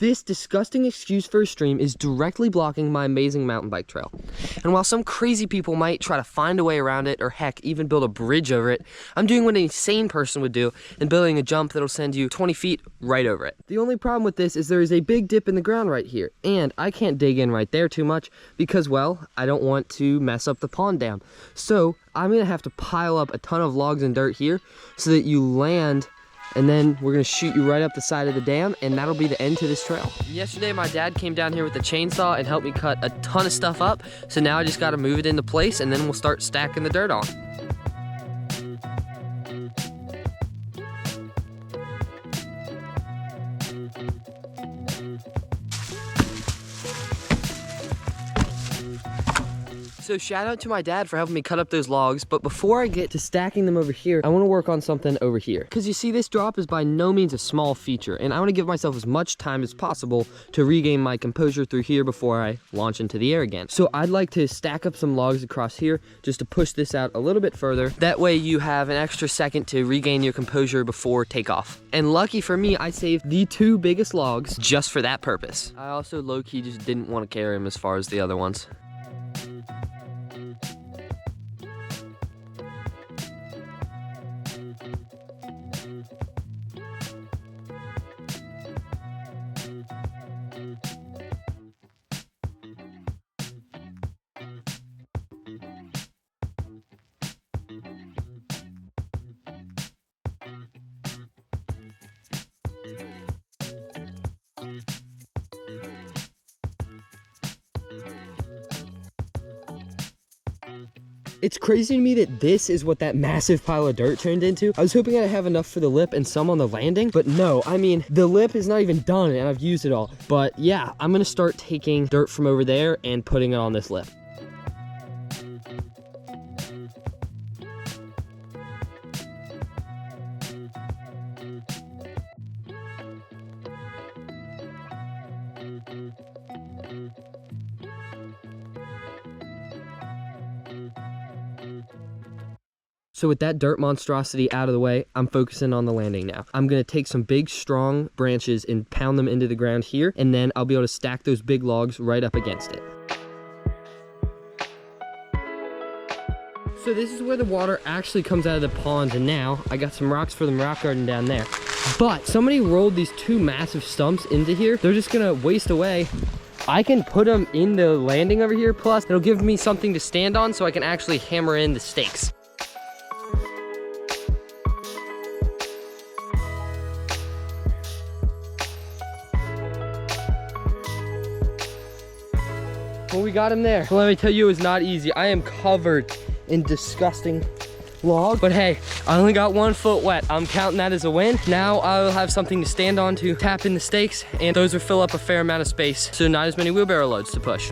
This disgusting excuse for a stream is directly blocking my amazing mountain bike trail. And while some crazy people might try to find a way around it, or heck, even build a bridge over it, I'm doing what any sane person would do and building a jump that'll send you 20 feet right over it. The only problem with this is there is a big dip in the ground right here, and I can't dig in right there too much because, well, I don't want to mess up the pond dam. So I'm gonna have to pile up a ton of logs and dirt here so that you land, and then we're gonna shoot you right up the side of the dam, and that'll be the end to this trail. Yesterday, my dad came down here with a chainsaw and helped me cut a ton of stuff up. So now I just gotta move it into place, and then we'll start stacking the dirt on. So shout out to my dad for helping me cut up those logs, but before I get to stacking them over here, I want to work on something over here. Because you see, this drop is by no means a small feature, and I want to give myself as much time as possible to regain my composure through here before I launch into the air again. So I'd like to stack up some logs across here just to push this out a little bit further. That way you have an extra second to regain your composure before takeoff. And lucky for me, I saved the 2 biggest logs just for that purpose. I also low-key just didn't want to carry them as far as the other ones. It's crazy to me that this is what that massive pile of dirt turned into. I was hoping I'd have enough for the lip and some on the landing, but no, I mean, the lip is not even done and I've used it all. But yeah, I'm gonna start taking dirt from over there and putting it on this lip. So with that dirt monstrosity out of the way, I'm focusing on the landing now. I'm gonna take some big, strong branches and pound them into the ground here, and then I'll be able to stack those big logs right up against it. So this is where the water actually comes out of the pond, and now I got some rocks for the rock garden down there. But somebody rolled these 2 massive stumps into here. They're just gonna waste away. I can put them in the landing over here, plus it'll give me something to stand on so I can actually hammer in the stakes. Well, we got him there. Well, let me tell you, it was not easy. I am covered in disgusting log, but hey, I only got 1 foot wet. I'm counting that as a win. Now I'll have something to stand on to tap in the stakes, and those will fill up a fair amount of space, so not as many wheelbarrow loads to push.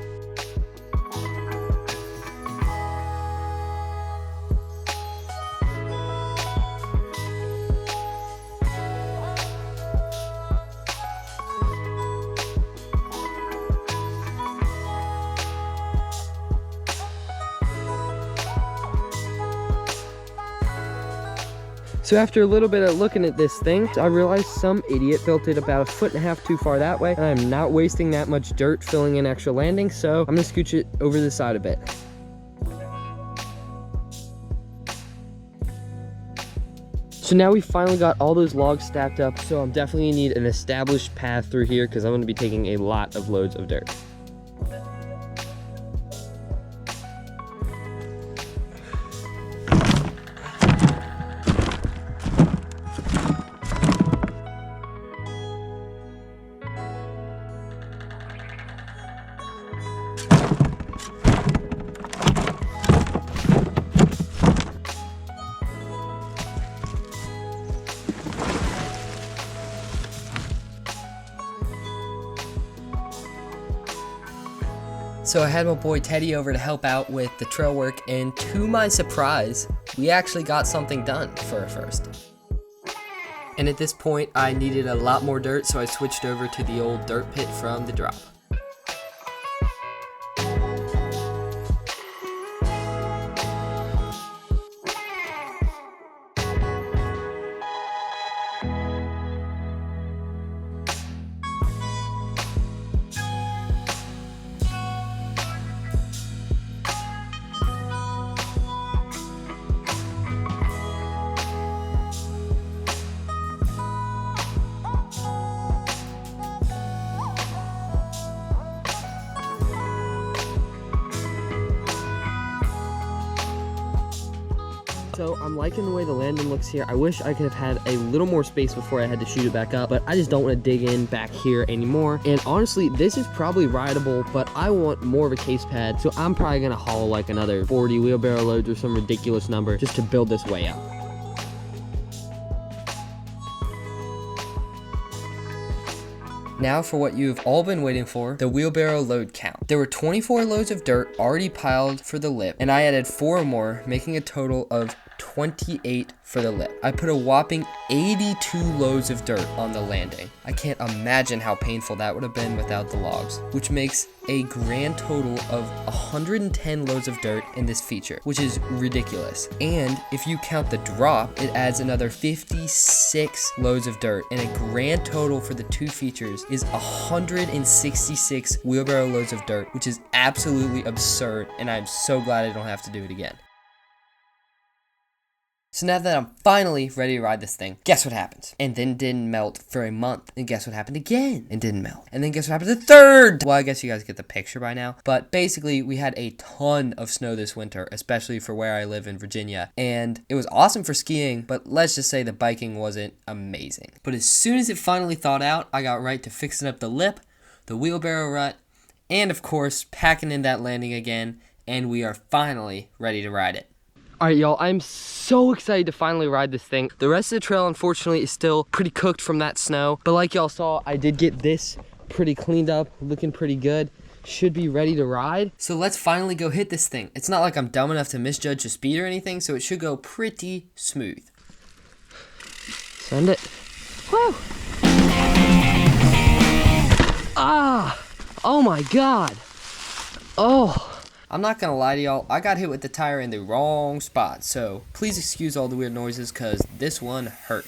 So after a little bit of looking at this thing, I realized some idiot built it about 1.5 feet too far that way, and I'm not wasting that much dirt filling in extra landing, so I'm gonna scooch it over the side a bit. So now we finally got all those logs stacked up, so I'm definitely gonna need an established path through here because I'm gonna be taking a lot of loads of dirt. So I had my boy Teddy over to help out with the trail work, and to my surprise, we actually got something done for a first. And at this point, I needed a lot more dirt, so I switched over to the old dirt pit from the drop. So I'm liking the way the landing looks here. I wish I could have had a little more space before I had to shoot it back up, but I just don't want to dig in back here anymore. And honestly, this is probably rideable, but I want more of a case pad. So I'm probably gonna haul like another 40 wheelbarrow loads or some ridiculous number just to build this way up. Now for what you've all been waiting for, the wheelbarrow load count. There were 24 loads of dirt already piled for the lip, and I added 4 more, making a total of 28 for the lip. I put a whopping 82 loads of dirt on the landing. I can't imagine how painful that would have been without the logs, which makes a grand total of 110 loads of dirt in this feature, which is ridiculous. And if you count the drop, it adds another 56 loads of dirt, and a grand total for the 2 features is 166 wheelbarrow loads of dirt, which is absolutely absurd, and I'm so glad I don't have to do it again. So now that I'm finally ready to ride this thing, guess what happens? And then didn't melt for a month. And guess what happened again? And didn't melt. And then guess what happened the third? Well, I guess you guys get the picture by now. But basically, we had a ton of snow this winter, especially for where I live in Virginia. And it was awesome for skiing, but let's just say the biking wasn't amazing. But as soon as it finally thawed out, I got right to fixing up the lip, the wheelbarrow rut, and of course, packing in that landing again. And we are finally ready to ride it. All right, y'all, I'm so excited to finally ride this thing. The rest of the trail, unfortunately, is still pretty cooked from that snow. But like y'all saw, I did get this pretty cleaned up, looking pretty good. Should be ready to ride. So let's finally go hit this thing. It's not like I'm dumb enough to misjudge the speed or anything, so it should go pretty smooth. Send it. Woo! Ah! Oh my God! Oh! I'm not gonna lie to y'all, I got hit with the tire in the wrong spot, so please excuse all the weird noises, cause this one hurt.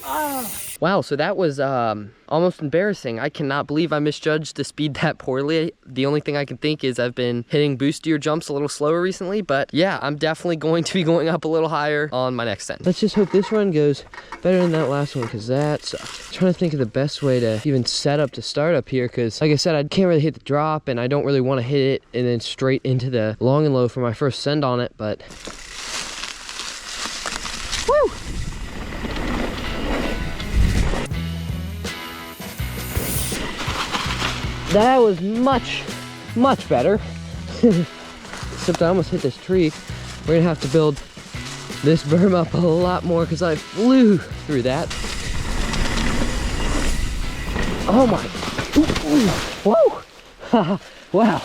Ah. Wow, so that was almost embarrassing. I cannot believe I misjudged the speed that poorly. The only thing I can think is I've been hitting boostier jumps a little slower recently, but yeah, I'm definitely going to be going up a little higher on my next end. Let's just hope this run goes better than that last one, because that sucked. I'm trying to think of the best way to even set up to start up here, because like I said, I can't really hit the drop, and I don't really want to hit it and then straight into the long and low for my first send on it, but woo! That was much, much better. Except I almost hit this tree. We're gonna have to build this berm up a lot more because I flew through that. Oh my, whoa. Wow,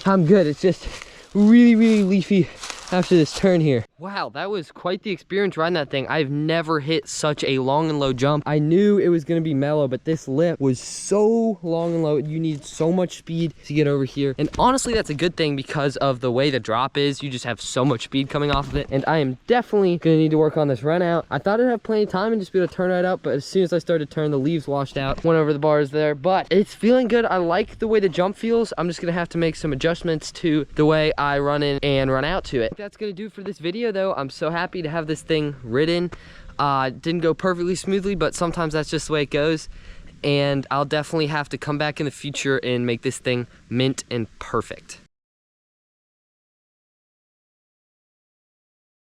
I'm good. It's just really, really leafy after this turn here. Wow, that was quite the experience riding that thing. I've never hit such a long and low jump. I knew it was gonna be mellow, but this lip was so long and low. You need so much speed to get over here. And honestly, that's a good thing because of the way the drop is. You just have so much speed coming off of it. And I am definitely gonna need to work on this run out. I thought I'd have plenty of time and just be able to turn right up, but as soon as I started to turn, the leaves washed out, went over the bars there. But it's feeling good. I like the way the jump feels. I'm just gonna have to make some adjustments to the way I run in and run out to it. That's gonna do it for this video though. I'm so happy to have this thing ridden. Didn't go perfectly smoothly, but sometimes that's just the way it goes. And I'll definitely have to come back in the future and make this thing mint and perfect.